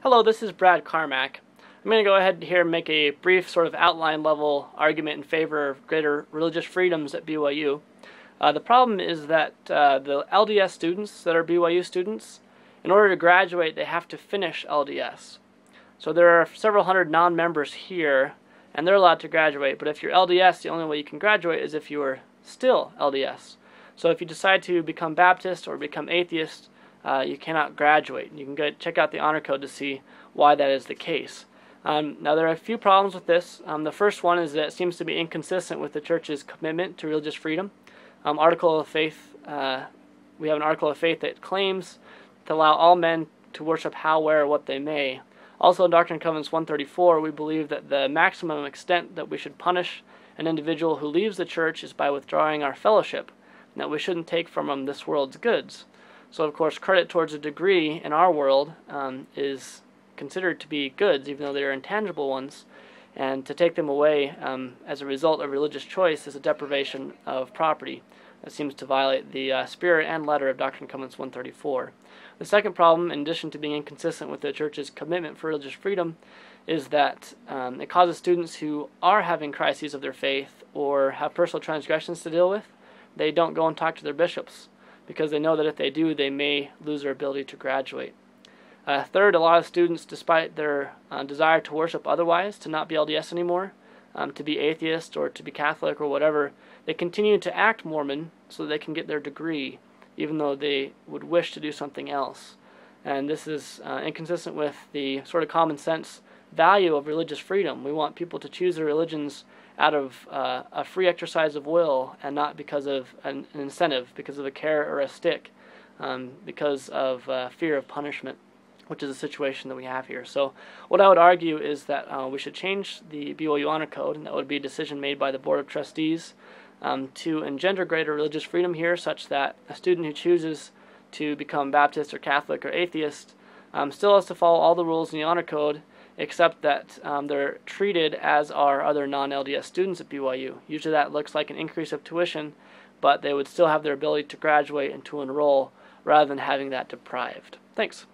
Hello, this is Brad Carmack. I'm going to go ahead here and make a brief sort of outline level argument in favor of greater religious freedoms at BYU. The problem is that the LDS students that are BYU students, in order to graduate, they have to finish LDS. So there are several hundred non-members here, and they're allowed to graduate. But if you're LDS, the only way you can graduate is if you are still LDS. So if you decide to become Baptist or become atheist, you cannot graduate. You can go check out the honor code to see why that is the case. Now there are a few problems with this. The first one is that it seems to be inconsistent with the church's commitment to religious freedom. Article of Faith, we have an article of faith that claims to allow all men to worship how, where, or what they may. Also in Doctrine and Covenants 134, we believe that the maximum extent that we should punish an individual who leaves the church is by withdrawing our fellowship, and that we shouldn't take from them this world's goods. So of course credit towards a degree in our world is considered to be goods, even though they are intangible ones, and to take them away as a result of religious choice is a deprivation of property that seems to violate the spirit and letter of Doctrine and Covenants 134. The second problem, in addition to being inconsistent with the church's commitment for religious freedom, is that it causes students who are having crises of their faith or have personal transgressions to deal with, they don't go and talk to their bishops, because they know that if they do, they may lose their ability to graduate. Third, a lot of students, despite their desire to worship otherwise, to not be LDS anymore, to be atheist or to be Catholic or whatever, they continue to act Mormon so they can get their degree, even though they would wish to do something else. And this is inconsistent with the sort of common sense value of religious freedom. We want people to choose their religions out of a free exercise of will and not because of an incentive, because of a carrot or a stick, because of fear of punishment, which is a situation that we have here. So what I would argue is that we should change the BYU Honor Code, and that would be a decision made by the Board of Trustees to engender greater religious freedom here, such that a student who chooses to become Baptist or Catholic or atheist still has to follow all the rules in the Honor Code, except that they're treated as are other non-LDS students at BYU. Usually that looks like an increase of tuition, but they would still have their ability to graduate and to enroll rather than having that deprived. Thanks.